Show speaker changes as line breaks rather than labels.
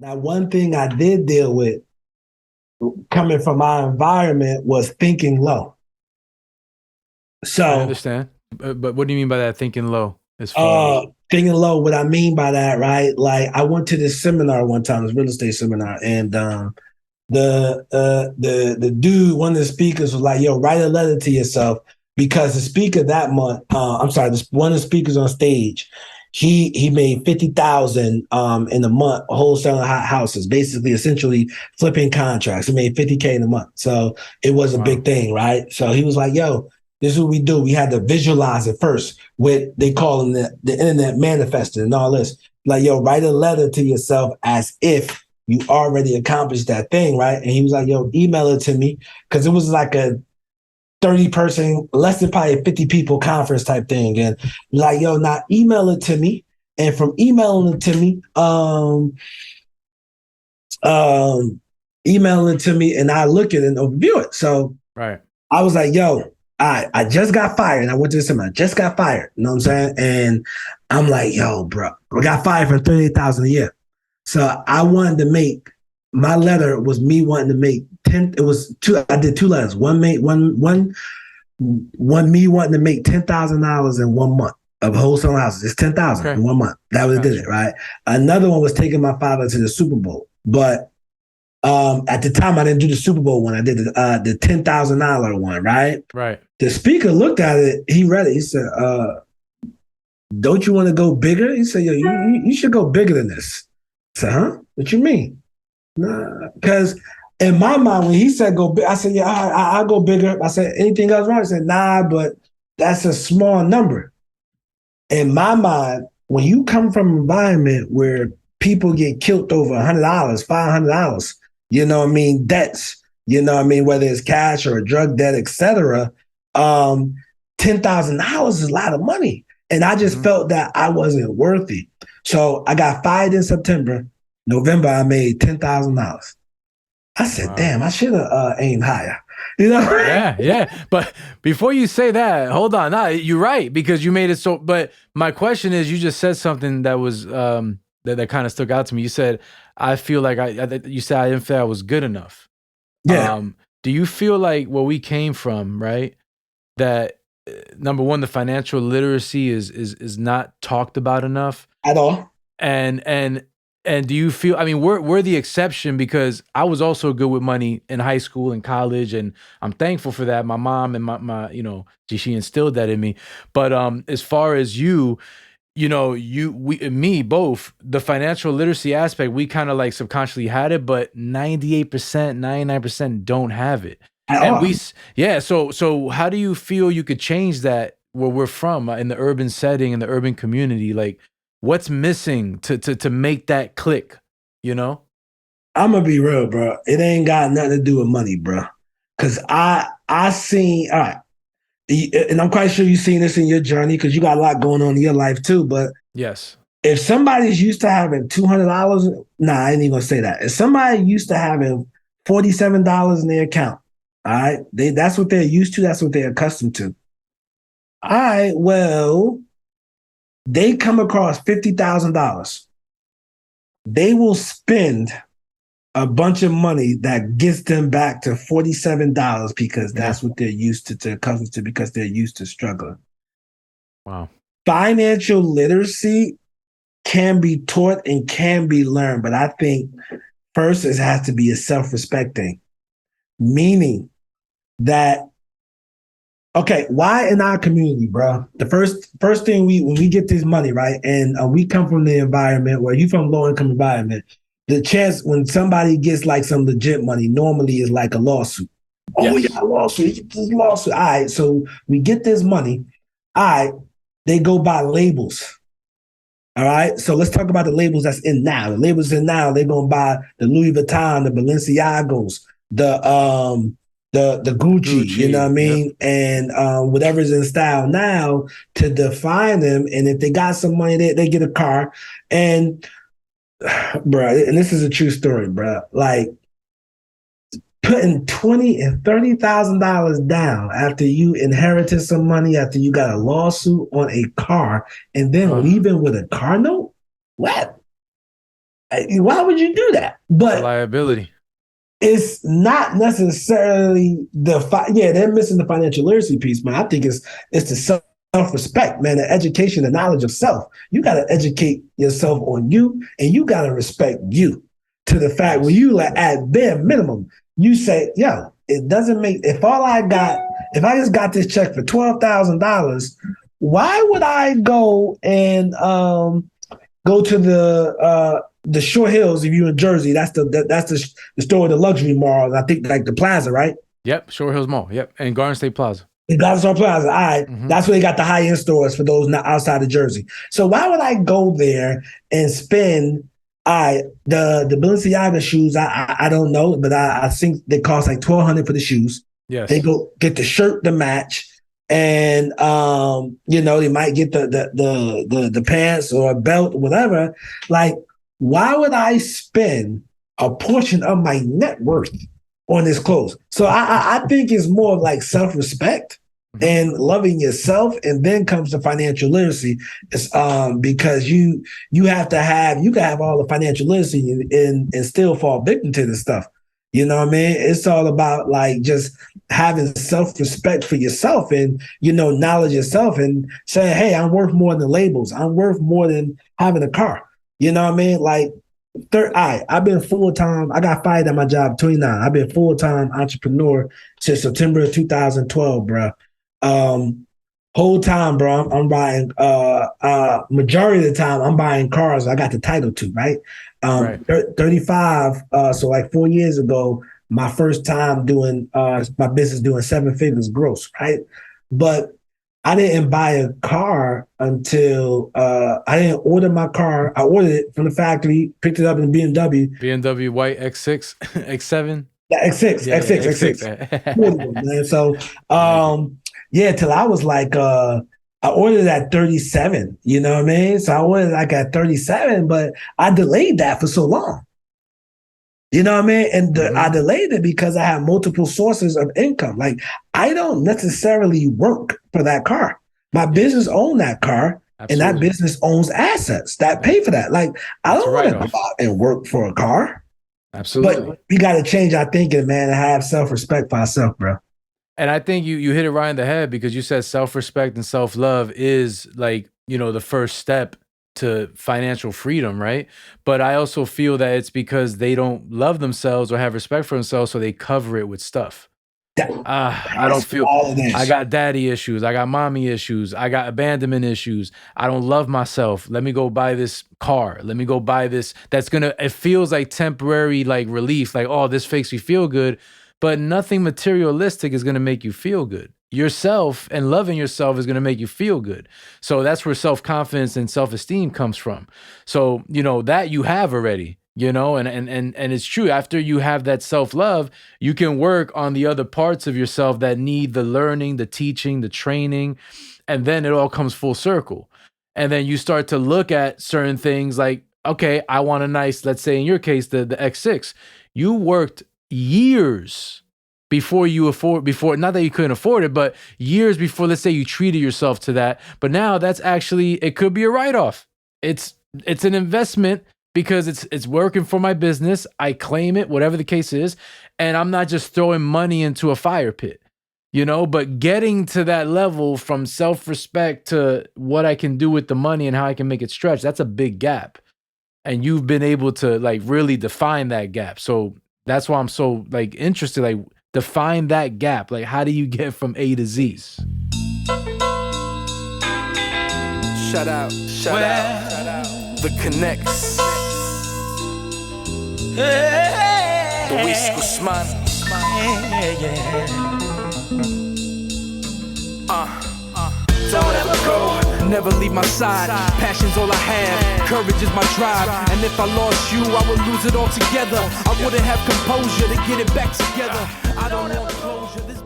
Now, one thing I did deal with coming from our environment was thinking low.
I
So,
understand. But what do you mean by that thinking low as far as
thinking low, what I mean by that, right? Like, I went to this seminar one time, this real estate seminar, and the dude, one of the speakers was like, "Yo, write a letter to yourself," because the speaker that month, I'm sorry, one of the speakers on stage, he made 50,000 in a month wholesaling houses, basically essentially flipping contracts. He made 50K in a month, so it was a
wow.
big thing, right? So he was like, "Yo." This is what we do. We had to visualize it first with they call them the internet manifesting and all this. Like, yo, write a letter to yourself as if you already accomplished that thing, right? And he was like, yo, email it to me. Cause it was like a 30-person, less than probably 50 people conference type thing. And like, yo, now email it to me. And from emailing it to me, um, email it to me and I look at it and overview it. So
Right.
I was like, yo, I just got fired. And I went to the seminar, I just got fired. You know what I'm saying? And I'm like, yo, bro, I got fired for 38,000 a year. So I wanted to make my letter was me wanting to make 10. It was two. I did two letters. One made one me wanting to make $10,000 in 1 month of wholesale houses. It's 10,000
Okay.
in 1 month. That was did
Got
it
you.
right. Another one was taking my father to the Super Bowl, but at the time I didn't do the Super Bowl one. I did the $10,000 one. Right.
Right.
The speaker looked at it. He read it. He said, "Don't you want to go bigger?" He said, "Yo, you should go bigger than this." I said, "Huh? What you mean?" Nah, because in my mind, when he said go big, I said, yeah, I'll go bigger. I said, anything else wrong? He said, nah, but that's a small number. In my mind, when you come from an environment where people get killed over $100, $500, you know what I mean, debts, you know what I mean, whether it's cash or a drug debt, etc. Um, $10,000 is a lot of money. And I just
Hmm.
felt that I wasn't worthy. So I got fired in September. November, I made $10,000. I said,
Wow.
damn, I should have aimed higher. You know?
Yeah, yeah. But before you say that, hold on. Nah, you're right because you made it so. But my question is, you just said something that was that kind of stuck out to me. You said, "I feel like you said I didn't feel I was good enough."
Yeah,
Do you feel like where we came from, right? That number one, the financial literacy is not talked about enough,
at all.
and do you feel, I mean, we're the exception because I was also good with money in high school and college, and I'm thankful for that. My mom and my she instilled that in me. But as far as me both, the financial literacy aspect, we kind of like subconsciously had it, but 98%, 99% don't have it.
At
And
all.
yeah, so how do you feel you could change that where we're from, in the urban setting, in the urban community? Like, what's missing to make that click, you know?
I'm gonna be real, bro. It ain't got nothing to do with money, bro. Cause I seen all right, and I'm quite sure you've seen this in your journey because you got a lot going on in your life too. But
Yes.
if somebody's used to having $200, nah, I ain't even gonna say that. If somebody used to having $47 in their account, all right, that's what they're used to. That's what they're accustomed to. All right, well, they come across $50,000. They will spend a bunch of money that gets them back to $47 because
Yeah.
that's what they're used to accustomed to, because they're used to struggling.
Wow.
Financial literacy can be taught and can be learned, but I think first it has to be a self-respect thing, meaning that okay, why in our community, bro? The first thing we when we get this money, right, and we come from the environment where you from low income environment, the chance when somebody gets like some legit money normally is like a lawsuit. Oh, we got
Yes.
a lawsuit. Get this lawsuit. All right, so we get this money. All right, they go buy labels. All right, so let's talk about the labels that's in now. The labels in now, they're gonna buy the Louis Vuitton, the Balenciagos, the Gucci, you know what I
Gucci. Yep.
mean, and whatever's in style now to define them. And if they got some money, they get a car. And bro, and this is a true story, bro. Like putting 20 and $30,000 down after you inherited some money, after you got a lawsuit on a car, and then
Uh,
leaving with a car note. What? Why would you do that?
It's a
But
liability.
it's not necessarily they're missing the financial literacy piece, man. I think it's the self-respect, man, the education, the knowledge of self. You got to educate yourself on you, and you got to respect you to the fact where you like at bare minimum, you say, yo, it doesn't make if I just got this check for $12,000, why would I go and go to the Short Hills if you're in Jersey? That's the store, the luxury mall. I think like the Plaza, right?
Yep, Short Hills Mall. Yep, and Garden State Plaza.
The Garden State Plaza. All right, that's where they got the high end stores for those not outside of Jersey. So why would I go there and spend? The Balenciaga shoes? I don't know, but I think they cost like $1,200 for the shoes.
Yes,
they go get the shirt to match. And they might get the pants or a belt or whatever. Like, why would I spend a portion of my net worth on this clothes? So I think it's more of like self-respect and loving yourself, and then comes the financial literacy. It's because you can have all the financial literacy and still fall victim to this stuff. You know what I mean? It's all about like just having self-respect for yourself and, knowledge yourself and saying, hey, I'm worth more than labels. I'm worth more than having a car. You know what I mean? Like, I've been full-time. I got fired at my job at 29. I've been full-time entrepreneur since September of 2012, bro. Whole time, bro, I'm buying, majority of the time, I'm buying cars I got the title to, right?
Right.
35, so like 4 years ago, my first time doing my business doing 7 figures gross, right? But I didn't buy a car until I didn't order my car. I ordered it from the factory, picked it up in BMW.
BMW white X6, X7?
Yeah, X6. Man. So, till I was like, I ordered at 37, you know what I mean? So I ordered like at 37, but I delayed that for so long. You know what I mean? And I delayed it because I have multiple sources of income. Like, I don't necessarily work for that car. My business owns that car. Absolutely. And that business owns assets that pay for that. Like, I don't want to go out and work for a car.
Absolutely.
But we got to change our thinking, man, and have self-respect for ourselves, bro.
And I think you hit it right in the head, because you said self-respect and self-love is like, the first step to financial freedom, right? But I also feel that it's because they don't love themselves or have respect for themselves, so they cover it with stuff. I don't feel, I got daddy issues, I got mommy issues, I got abandonment issues, I don't love myself. Let me go buy this car. Let me go buy this. It feels like temporary like relief, like, oh, this makes me feel good. But nothing materialistic is going to make you feel good. Yourself and loving yourself is going to make you feel good. So that's where self-confidence and self-esteem comes from. So, that you have already, and it's true. After you have that self-love, you can work on the other parts of yourself that need the learning, the teaching, the training, and then it all comes full circle. And then you start to look at certain things like, okay, I want a nice, let's say in your case, the X6. You worked years before not that you couldn't afford it, but years before, let's say, you treated yourself to that. But now that's actually, it could be a write-off. It's an investment because it's working for my business. I claim it, whatever the case is, and I'm not just throwing money into a fire pit, but getting to that level from self-respect to what I can do with the money and how I can make it stretch. That's a big gap. And you've been able to like really define that gap. So that's why I'm so like interested, like define that gap. Like, how do you get from A to Z?
Shout out. The Connects. Luis Guzman. Don't ever go, never leave my side. Passion's all I have, courage is my drive. And if I lost you, I would lose it all together. I wouldn't have composure to get it back together. I don't want closure. This